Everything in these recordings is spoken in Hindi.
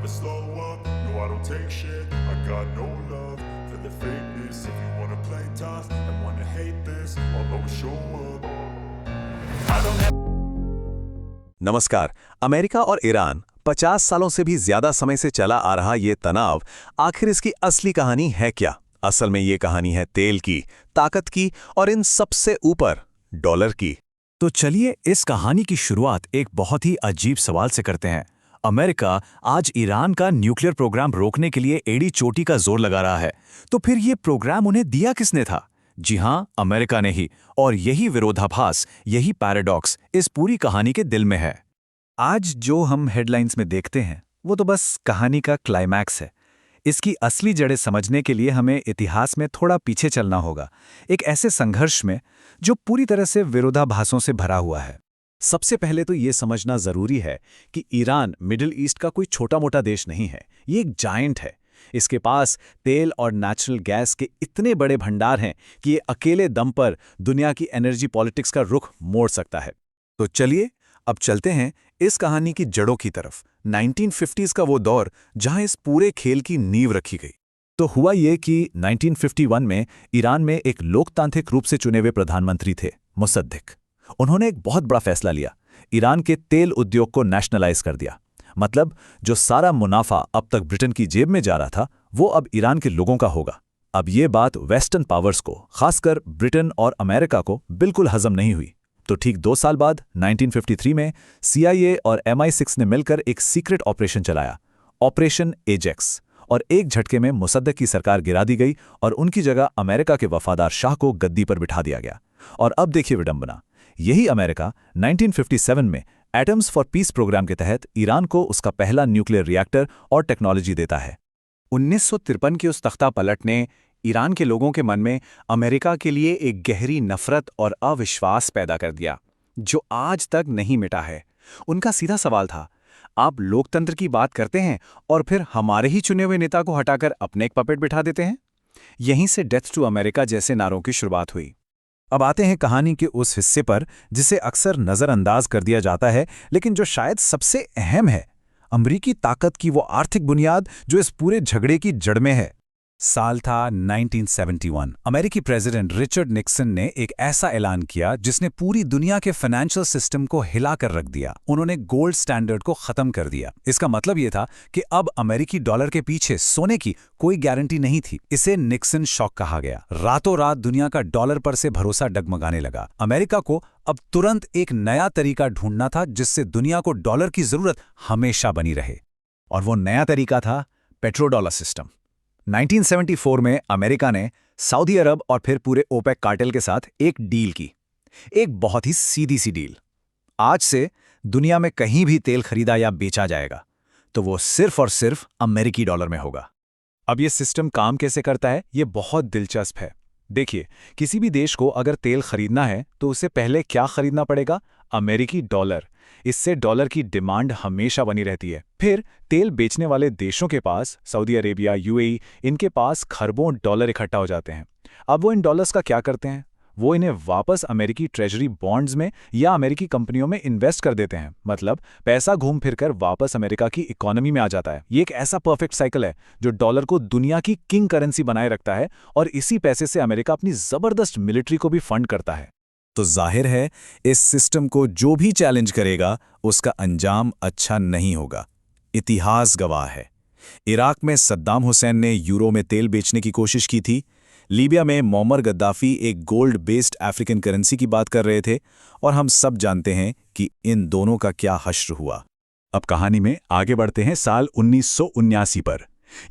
slow up. No, I don't take shit. I got no love for the fakeness. If you wanna play tough and wanna hate this, I'll always show up. I don't have नमस्कार। अमेरिका और ईरान 50 सालों से भी ज्यादा समय से चला आ रहा ये तनाव, आखिर इसकी असली कहानी है क्या? असल में ये कहानी है तेल की, ताकत की और इन सबसे ऊपर डॉलर की। तो चलिए इस कहानी की शुरुआत एक बहुत ही अजीब सवाल से करते हैं। अमेरिका आज ईरान का न्यूक्लियर प्रोग्राम रोकने के लिए एड़ी चोटी का जोर लगा रहा है, तो फिर ये प्रोग्राम उन्हें दिया किसने था? जी हां, अमेरिका ने ही। और यही विरोधाभास, यही पैराडॉक्स इस पूरी कहानी के दिल में है। आज जो हम हेडलाइंस में देखते हैं वो तो बस कहानी का क्लाइमैक्स है। इसकी असली जड़ें समझने के लिए हमें इतिहास में थोड़ा पीछे चलना होगा, एक ऐसे संघर्ष में जो पूरी तरह से विरोधाभासों से भरा हुआ है। सबसे पहले तो ये समझना जरूरी है कि ईरान मिडिल ईस्ट का कोई छोटा मोटा देश नहीं है, ये एक जायंट है। इसके पास तेल और नेचुरल गैस के इतने बड़े भंडार हैं कि ये अकेले दम पर दुनिया की एनर्जी पॉलिटिक्स का रुख मोड़ सकता है। तो चलिए अब चलते हैं इस कहानी की जड़ों की तरफ, 1950s का वो दौर जहां इस पूरे खेल की नींव रखी गई। तो हुआ ये कि 1951 में ईरान में एक लोकतांत्रिक रूप से चुने हुए प्रधानमंत्री थे, मुसद्दिक। उन्होंने एक बहुत बड़ा फैसला लिया, ईरान के तेल उद्योग को नेशनलाइज कर दिया। मतलब जो सारा मुनाफा अब तक ब्रिटेन की जेब में जा रहा था वो अब ईरान के लोगों का होगा। अब ये बात वेस्टर्न पावर्स को, खासकर ब्रिटेन और अमेरिका को, बिल्कुल हजम नहीं हुई। तो ठीक 2 साल बाद 1953 में CIA और MI6 ने मिलकर एक सीक्रेट ऑपरेशन चलाया, ऑपरेशन एजेक्स, और एक झटके में मुसद्दिक की सरकार गिरा दी गई और उनकी जगह अमेरिका के वफादार शाह को गद्दी पर बिठा दिया गया। और अब देखिए विडंबना, यही अमेरिका 1957 में एटम्स फॉर पीस प्रोग्राम के तहत ईरान को उसका पहला न्यूक्लियर रिएक्टर और टेक्नोलॉजी देता है। 1953 की उस तख्ता पलट ने ईरान के लोगों के मन में अमेरिका के लिए एक गहरी नफरत और अविश्वास पैदा कर दिया, जो आज तक नहीं मिटा है। उनका सीधा सवाल था, आप लोकतंत्र की बात करते हैं और फिर हमारे ही चुने हुए नेता को हटाकर अपने एक पपेट बिठा देते हैं। यहीं से डेथ टू अमेरिका जैसे नारों की शुरुआत हुई। अब आते हैं कहानी के उस हिस्से पर जिसे अक्सर नज़रअंदाज कर दिया जाता है, लेकिन जो शायद सबसे अहम है, अमरीकी ताकत की वो आर्थिक बुनियाद जो इस पूरे झगड़े की जड़ में है। साल था 1971। अमेरिकी प्रेसिडेंट रिचर्ड निक्सन ने एक ऐसा ऐलान किया जिसने पूरी दुनिया के फाइनेंशियल सिस्टम को हिलाकर रख दिया। उन्होंने गोल्ड स्टैंडर्ड को खत्म कर दिया। इसका मतलब यह था कि अब अमेरिकी डॉलर के पीछे सोने की कोई गारंटी नहीं थी। इसे निक्सन शॉक कहा गया। रातों रात दुनिया का डॉलर पर से भरोसा डगमगाने लगा। अमेरिका को अब तुरंत एक नया तरीका ढूंढना था जिससे दुनिया को डॉलर की जरूरत हमेशा बनी रहे। और वो नया तरीका था पेट्रोडॉलर सिस्टम। 1974 में अमेरिका ने सऊदी अरब और फिर पूरे ओपेक कार्टेल के साथ एक डील की, एक बहुत ही सीधी सी डील। आज से दुनिया में कहीं भी तेल खरीदा या बेचा जाएगा तो वो सिर्फ और सिर्फ अमेरिकी डॉलर में होगा। अब ये सिस्टम काम कैसे करता है, ये बहुत दिलचस्प है। देखिए, किसी भी देश को अगर तेल खरीदना है तो उसे पहले क्या खरीदना पड़ेगा? अमेरिकी डॉलर। इससे डॉलर की डिमांड हमेशा बनी रहती है। फिर तेल बेचने वाले देशों के पास, सऊदी अरेबिया, UAE, इनके पास खरबों डॉलर इकट्ठा हो जाते हैं। अब वो इन डॉलर्स का क्या करते हैं? वो इन्हें वापस अमेरिकी ट्रेजरी बॉन्ड्स में या अमेरिकी कंपनियों में इन्वेस्ट कर देते हैं। मतलब पैसा घूम फिरकर वापस अमेरिका की इकोनॉमी में आ जाता है। ये एक ऐसा परफेक्ट साइकिल है जो डॉलर को दुनिया की किंग करेंसी बनाए रखता है और इसी पैसे से अमेरिका अपनी जबरदस्त मिलिट्री को भी फंड करता है। तो जाहिर है इस सिस्टम को जो भी चैलेंज करेगा उसका अंजाम अच्छा नहीं होगा। इतिहास गवाह है। इराक में सद्दाम हुसैन ने यूरो में तेल बेचने की कोशिश की थी। लीबिया में मोअम्मर गद्दाफी एक गोल्ड बेस्ड अफ्रीकन करेंसी की बात कर रहे थे। और हम सब जानते हैं कि इन दोनों का क्या हश्र हुआ। अब कहानी में आगे बढ़ते हैं साल 1979 पर।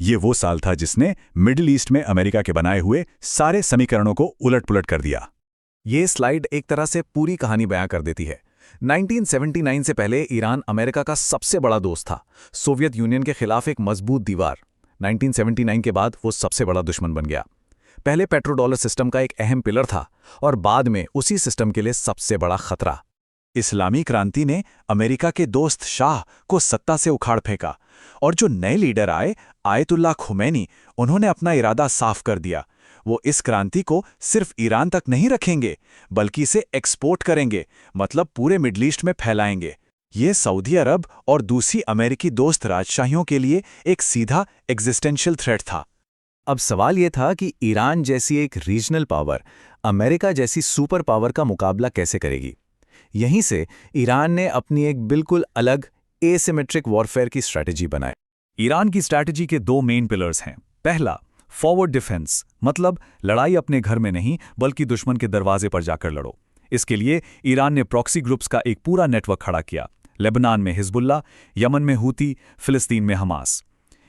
ये वो साल था जिसने मिडिल ईस्ट में अमेरिका के बनाए हुए सारे समीकरणों को उलट-पुलट कर दिया। ये स्लाइड एक तरह से पूरी कहानी बयां कर देती है। 1979 से पहले ईरान अमेरिका का सबसे बड़ा दोस्त था, सोवियत यूनियन के खिलाफ एक मजबूत दीवार। 1979 के बाद वो सबसे बड़ा दुश्मन बन गया। पहले पेट्रोडॉलर सिस्टम का एक अहम पिलर था और बाद में उसी सिस्टम के लिए सबसे बड़ा खतरा। इस्लामी क्रांति ने अमेरिका के दोस्त शाह को सत्ता से उखाड़ फेंका और जो नए लीडर आए, आयतुल्लाह खुमैनी, उन्होंने अपना इरादा साफ कर दिया। वो इस क्रांति को सिर्फ ईरान तक नहीं रखेंगे बल्कि इसे एक्सपोर्ट करेंगे, मतलब पूरे मिडल ईस्ट में फैलाएंगे। ये सऊदी अरब और दूसरी अमेरिकी दोस्त राजशाहियों के लिए एक सीधा एग्जिस्टेंशियल थ्रेट था। अब सवाल ये था कि ईरान जैसी एक रीजनल पावर अमेरिका जैसी सुपर पावर का मुकाबला कैसे करेगी। यहीं से ईरान ने अपनी एक बिल्कुल अलग एसिमेट्रिक वॉरफेयर की स्ट्रैटेजी बनाई। ईरान की स्ट्रैटेजी के दो मेन पिलर्स हैं। पहला, फॉरवर्ड डिफेंस, मतलब लड़ाई अपने घर में नहीं बल्कि दुश्मन के दरवाजे पर जाकर लड़ो। इसके लिए ईरान ने प्रॉक्सी ग्रुप्स का एक पूरा नेटवर्क खड़ा किया। लेबनान में हिजबुल्ला, यमन में हूती, फिलिस्तीन में हमास।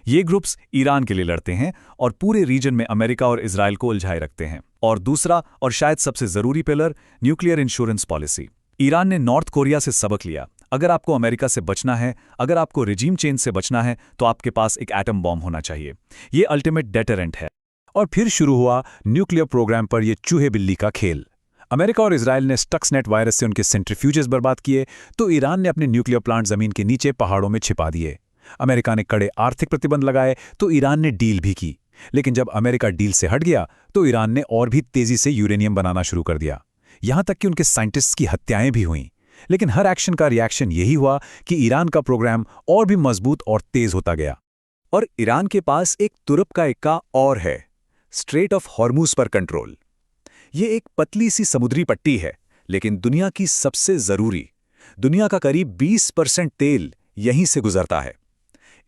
ये ग्रुप्स ईरान के लिए लड़ते हैं और पूरे रीजन में अमेरिका और इजराइल को उलझाए रखते हैं। और दूसरा और शायद सबसे जरूरी pillar, nuclear insurance policy. Iran ने नॉर्थ कोरिया से सबक लिया। अगर आपको अमेरिका से बचना है, अगर आपको रिजीम चेंज से बचना है, तो आपके पास एक एटम बॉम्ब होना चाहिए। ये अल्टीमेट डेटरेंट है। और फिर शुरू हुआ न्यूक्लियर प्रोग्राम पर यह चूहे बिल्ली का खेल। अमेरिका और इजराइल ने स्टक्सनेट वायरस से उनके सेंट्रीफ्यूजेस बर्बाद किए, तो ईरान ने अपने न्यूक्लियर प्लांट जमीन के नीचे पहाड़ों में छिपा दिए। अमेरिका ने कड़े आर्थिक प्रतिबंध लगाए, तो ईरान ने डील भी की। लेकिन जब अमेरिका डील से हट गया, तो ईरान ने और भी तेजी से यूरेनियम बनाना शुरू कर दिया। यहां तक कि उनके साइंटिस्ट्स की हत्याएं भी हुईं। लेकिन हर एक्शन का रिएक्शन यही हुआ कि ईरान का प्रोग्राम और भी मजबूत और तेज होता गया। और ईरान के पास एक तुरप का इक्का और है, स्ट्रेट ऑफ हॉर्मुज पर कंट्रोल। ये एक पतली सी समुद्री पट्टी है, लेकिन दुनिया की सबसे जरूरी, दुनिया का करीब 20% तेल यहीं से गुजरता है।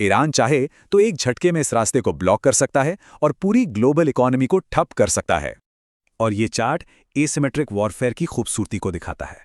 ईरान चाहे तो एक झटके में इस रास्ते को ब्लॉक कर सकता है और पूरी ग्लोबल इकोनॉमी को ठप कर सकता है। और ये चार्ट एसिमेट्रिक वॉरफेयर की खूबसूरती को दिखाता है।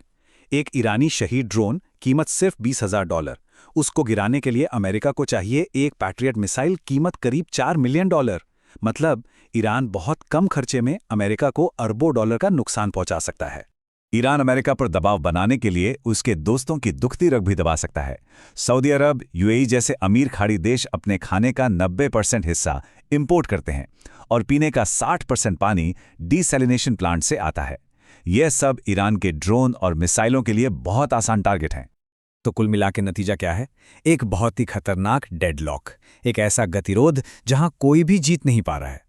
एक ईरानी शहीद ड्रोन, कीमत सिर्फ $20,000। उसको गिराने के लिए अमेरिका को चाहिए एक पैट्रियट मिसाइल, कीमत करीब $4 मिलियन। मतलब ईरान बहुत कम खर्चे में अमेरिका को अरबों डॉलर का नुकसान पहुंचा सकता है। ईरान अमेरिका पर दबाव बनाने के लिए उसके दोस्तों की दुखती रग भी दबा सकता है। सऊदी अरब, यूएई जैसे अमीर खाड़ी देश अपने खाने का 90% हिस्सा इंपोर्ट करते हैं और पीने का 60% पानी डीसैलिनेशन प्लांट से आता है। यह सब ईरान के ड्रोन और मिसाइलों के लिए बहुत आसान टारगेट हैं। तो कुल मिला के नतीजा क्या है? एक बहुत ही खतरनाक डेडलॉक, एक ऐसा गतिरोध जहां कोई भी जीत नहीं पा रहा है।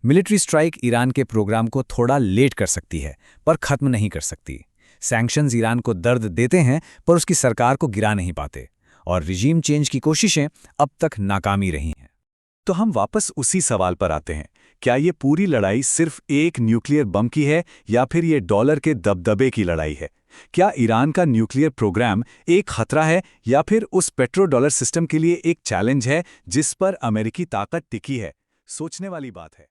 मिलिट्री स्ट्राइक ईरान के प्रोग्राम को थोड़ा लेट कर सकती है, पर खत्म नहीं कर सकती। सैंक्शंस ईरान को दर्द देते हैं, पर उसकी सरकार को गिरा नहीं पाते। और रिजीम चेंज की कोशिशें अब तक नाकामी रही हैं। तो हम वापस उसी सवाल पर आते हैं, क्या ये पूरी लड़ाई सिर्फ एक न्यूक्लियर बम की है या फिर ये डॉलर के दबदबे की लड़ाई है? क्या ईरान का न्यूक्लियर प्रोग्राम एक खतरा है या फिर उस पेट्रो डॉलर सिस्टम के लिए एक चैलेंज है जिस पर अमेरिकी ताकत टिकी है? सोचने वाली बात है।